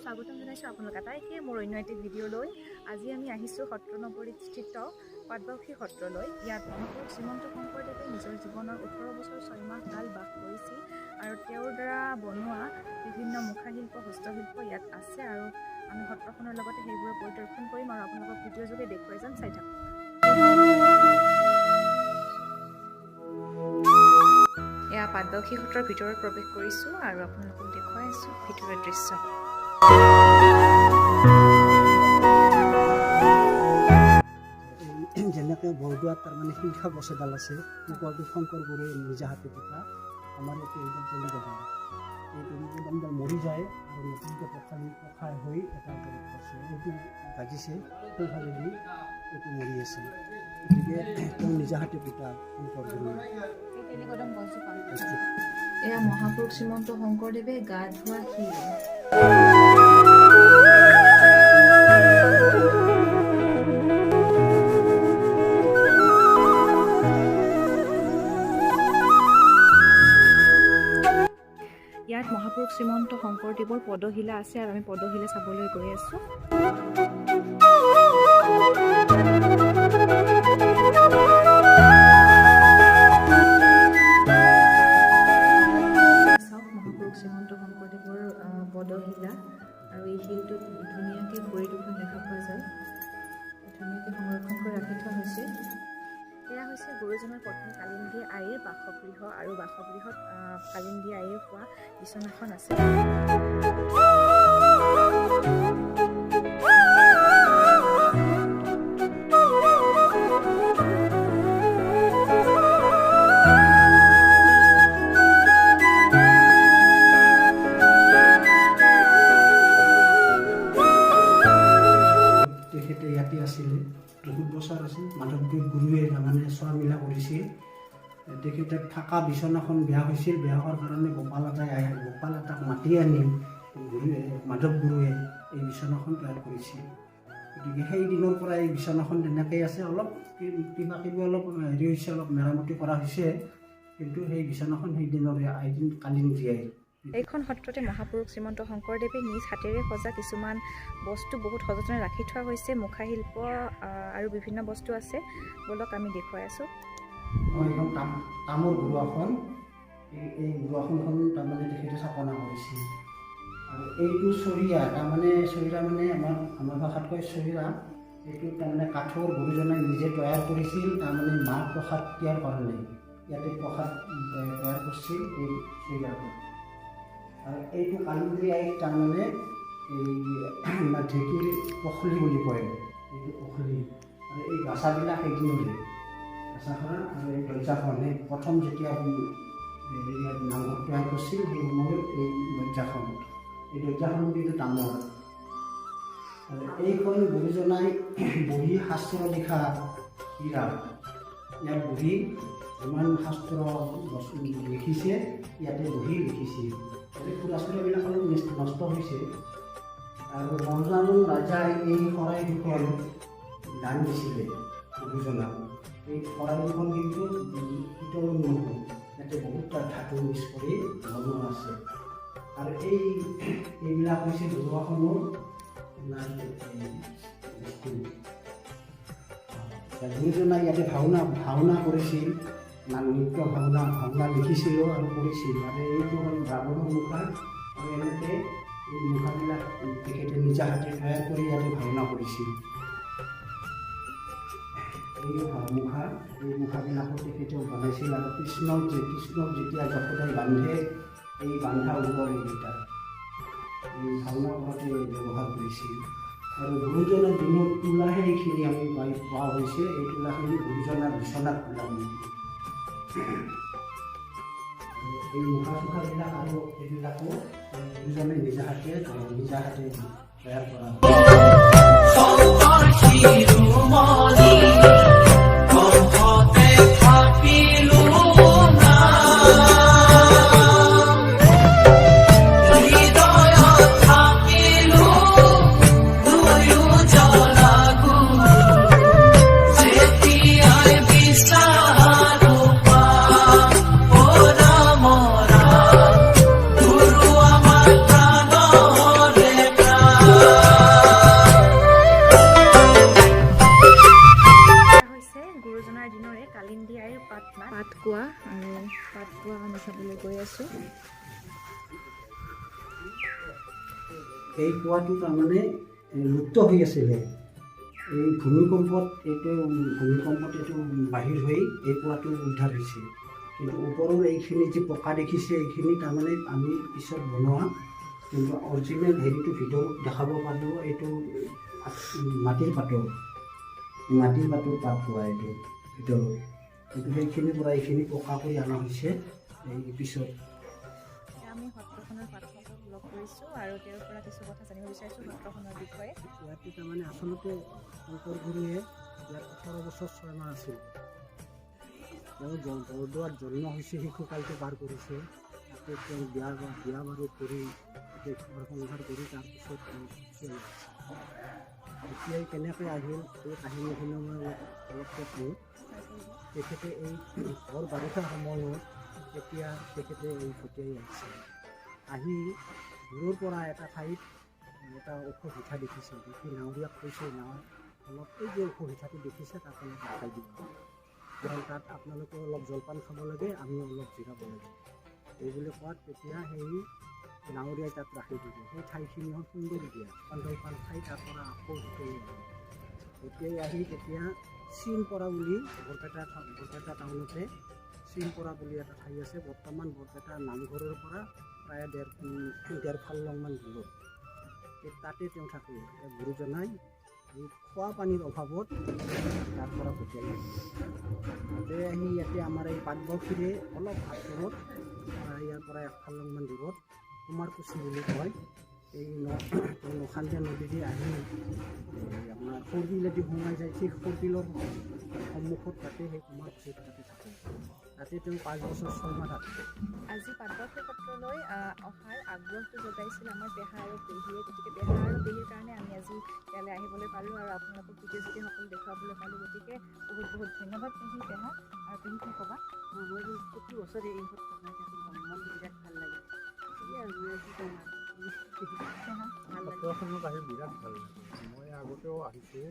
স্বাগতম জনাইছোঁ আপোনালোক আটাইকে মোৰ অন্য এটি ভিডিঅ' লৈ। আজি আমি আহিছোঁ সত্ৰনগৰীত স্থিত পাটবাউসী সত্ৰলৈ। ইয়াত মহাপুৰুষ শ্ৰীমন্ত শংকৰদেৱে নিজৰ জীৱনৰ 18 বছৰ 6 মাহ কাল বাস কৰিছিল আৰু তেওঁৰ দ্বাৰা বনোৱা বিভিন্ন মুখাশিল্প হস্তশিল্প ইয়াত আছে আৰু আমি সত্ৰখনৰ লগতে সেইবোৰ পৰিদৰ্শন কৰিম আৰু আপোনালোকক ভিডিঅ' যোগে দেখুৱাই যাম, চাই থাকক। এয়া পাটবাউসী সত্ৰৰ ভিতৰত প্ৰৱেশ কৰিছোঁ আৰু আপোনালোকক দেখুৱাই আছোঁ ভিতৰৰ দৃশ্য। যেনেকৈ বৰদোৱাত তাৰমানে শিক্ষা গছ এডাল আছে, ওপৰটো শংকৰ গুৰুৱে নিজা হাতে পোতা। আমাৰ এইটো একদম তলিকদম, এই তলিকদমডাল মৰি যায় আৰু নতুনকৈ পখাই হৈ এটা আছে, এইটো গাজিছে সোঁফালেদি, এইটো মৰি আছে। গতিকে তেওঁ নিজা হাতে পোতা শংকৰ গুৰুৱে। এয়া মহাপুৰুষ শ্ৰীমন্ত শংকৰদেৱে গা ধোৱা শিল। ইয়াত মহাপুৰুষ শ্ৰীমন্ত শংকৰদেৱৰ পদশিলা আছে আৰু আমি পদশিলা চাবলৈ গৈ আছোঁ। শ্ৰীমন্ত শংকৰদেৱৰ পদশিলা আৰু এই শিলটোত ধুনীয়াকৈ ভৰি দুখন দেখা পোৱা যায়, ধুনীয়াকৈ সংৰক্ষণ কৰি ৰাখি থোৱা হৈছে। এয়া হৈছে গুৰুজনৰ পত্নী কালিন্দী আইৰ বাসগৃহ আৰু বাসগৃহত কালিন্দী আইৰ শোৱা বিচনাখন আছে। বহুত বছৰ আছিল, মাধৱদেৱ গুৰুৱে তাৰমানে চোৱা মিলা কৰিছিল। তেখেতে থকা বিচনাখন বেয়া হৈছিল, বেয়া হোৱাৰ কাৰণে গোপাল এটাক মাতি আনি মাধৱ গুৰুৱে এই বিচনাখন তৈয়াৰ কৰিছিল। গতিকে সেই দিনৰ পৰা এই বিচনাখন তেনেকেই আছে, অলপ কিবা অলপ হেৰি হৈছে, অলপ মেৰামতি কৰা হৈছে, কিন্তু সেই বিচনাখন সেই দিনৰে কালিন্দী আইৰ। এইখন সত্ৰতে মহাপুৰুষ শ্ৰীমন্ত শংকৰদেৱে নিজ হাতেৰে সজা কিছুমান বস্তু বহুত সযতনে ৰাখি থোৱা হৈছে। মুখাশিল্প আৰু বিভিন্ন বস্তু আছে, বলক আমি দেখুৱাই আছোঁ। এইখন তামৰ গুৰুৱাখন, এই গুৰুৱাখনখন তাৰমানে তেখেতে স্থাপনা কৰিছিল। আৰু এইটো চৰিয়া, তাৰমানে চৰিয়া মানে আমাৰ ভাষাত কয় চৰিয়া। এইটো তাৰমানে কাঠৰ গুৰুজনাই নিজে তৈয়াৰ কৰিছিল, তাৰমানে মাহ প্ৰসাদ দিয়াৰ কাৰণে ইয়াতে প্ৰসাদ তৈয়াৰ কৰিছিল এই চৰিয়াটো। আৰু এইটো কালিন্দী আইক তাৰমানে এই ঢেঁকীৰ পখলি বুলি কয়, এইটো পখলি। আৰু এই গাছাবিলাক সেইদিনৰে গাছাখন আৰু এই দৰ্জাখন, এই প্ৰথম যেতিয়া নামঘৰ তৈয়াৰ কৰিছিল সেই সময়ত এই দৰ্জাখন কিন্তু ডাঙৰ। আৰু এইখন গুৰুজনাই বহি শাস্ত্ৰ লিখা হীৰা। ইয়াত বহি ইমান শাস্ত্ৰ লিখিছে, ইয়াতে বহি লিখিছিল। ফুৰা চুৰাবিলাক অলপ নষ্ট হৈছে। আৰু ৰজাজন ৰাজাই এই শৰাই দুখন দান দিছিলে গুৰুজনাক। এই শৰাই দুখন কিন্তু পিতলৰ নহয়, ইয়াতে বহুত ধাতু মিক্স কৰি বনোৱা আছে। আৰু এইবিলাক হৈছে গুৰুৱাখনৰ বস্তু। গুৰুজনাই ইয়াতে ভাওনা কৰিছিল, নৃত্য ভাওনা লিখিছিলোঁ আৰু কৰিছিল। আৰু এইটো হ'ল ব্ৰাহ্মণৰ মুখা, আৰু এনেকৈ এই মুখাবিলাক তেখেতে নিজা হাতে তৈয়াৰ কৰি ইয়াতে ভাওনা কৰিছিল। এই মুখাবিলাকো তেখেতেও বনাইছিল। আৰু কৃষ্ণক যেতিয়া যশোদাই বান্ধে, এই বান্ধা ওপৰ এইকেইটা এই ভাওনা কৰাতে ব্যৱহাৰ কৰিছিল। আৰু গুৰুজনাৰ দিনত তোলাহে এইখিনি আমি পোৱা হৈছে, এই তোলাখিনি গুৰুজনাৰ বিচনাত তোলা হৈছে। এই মুখা চুখাবিলাক আৰু এইবিলাকো গুৰুজনে নিজা হাতে তৈয়াৰ কৰা আৰু পাত পোৱা আমি চাবলৈ গৈ আছোঁ। এই কুঁৱাটো তাৰমানে লুপ্ত হৈ আছিলে। এই ভূমিকম্পত এইটো বাহিৰ হৈ এই কুঁৱাটো উদ্ধাৰ হৈছে। কিন্তু ওপৰৰ এইখিনি যি পকা দেখিছে এইখিনি তাৰমানে আমি পিছত বনোৱা, কিন্তু অৰিজিনেল হেৰিটো ভিতৰত দেখাব পাৰোঁ। এইটো মাটিৰ পাতৰ পাত পোৱা এইটো ভিতৰত, কিন্তু সেইখিনিৰ পৰা এইখিনি পকা কৰি অনা হৈছে এই পিছত। আমি সত্ৰখনৰ পাঠকক লগ কৰিছোঁ আৰু তেওঁৰ পৰা কিছু কথা জানিব বিচাৰিছোঁ সত্ৰখনৰ বিষয়ে। ইয়াতে তাৰমানে আচলতে শংকৰ গুৰুৱে ইয়াত 18 বছৰ 6 মাহ আছিল। তেওঁ বৰদোৱাত জন্ম হৈছে, শিশুকালটো পাৰ কৰিছে। তাতে তেওঁ বিয়া বাৰু কৰি ঘৰ সংসাৰ কৰি তাৰপিছত তেওঁ এতিয়াই কেনেকৈ আহিল এই কাহিনীখিনি মই অলপকৈ কওঁ। তেখেতে এই ঘৰ বাৰিষা সময়ত তেতিয়া তেখেতে এই ভটিয়াই আহিছে। আহি দূৰৰ পৰা এটা ঠাইত এটা অসুবিধা দেখিছে। দেখি নাৱৰীয়াক কৈছে, অলপ এই যে অসুবিধাটো দেখিছে তাত অলপ দেখাই দিব, কাৰণ তাত আপোনালোকে অলপ জলপান খাব লাগে, আমি অলপ জিৰাব লাগে। এইবুলি কোৱাত তেতিয়া সেই নাৱৰীয়াই তাত ৰাখি দিব। সেই ঠাইখিনি হ'ল সুন্দৰীয়া পাণ্ডলপান ঠাই, তাৰ পৰা আকৌ ভটিয়াই আহি তেতিয়া চিনপৰা বুলি বৰপেটা টাউনতে চিনপৰা বুলি এটা ঠাই আছে। বৰ্তমান বৰপেটা নামঘৰৰ পৰা প্ৰায় ডেৰ ফালংমান দূৰত। তাতে তেওঁ থাকে। গুৰুজনাই এই খোৱা পানীৰ অভাৱত তাৰ পৰা ভটিয়াই আহিছে। তাতে আহি ইয়াতে আমাৰ এই পাটবাউসীৰে অলপ আঁতৰত, ইয়াৰ পৰা 1 ফালংমান দূৰত কুমাৰকুছি বুলি কয়, এই নখান্দিয়া নদীদি আহি আপোনাৰ সৰবিলেদি সোমাই যায়। ঠিক সৰবিলৰ সন্মুখত তাতে সেই কুমাৰকুছিত তাতে থাকে। তাতে তেওঁ 5 বছৰ 6 মাহ থাকে। আজি পাটবাউসী সত্ৰলৈ অহাৰ আগ্ৰহটো জগাইছিল আমাৰ পেহা আৰু পেহীয়ে। গতিকে পেহা আৰু পেহীৰ কাৰণে আমি আজি ইয়ালৈ আহিবলৈ পালোঁ আৰু আপোনালোকক ভিডিঅ' যোগে সকলো দেখুৱাবলৈ পালোঁ। গতিকে বহুত বহুত ধন্যবাদ পেহা। আৰু পেহী কি ক'বা? মই প্ৰতি বছৰে এই সত্ৰত মন বিৰাট ভাল লাগে। আৰু মই কি ক'ম ভাল লাগে। সত্ৰখনত আহি বিৰাট ভাল লাগে। মই আগতেও আহিছোঁ।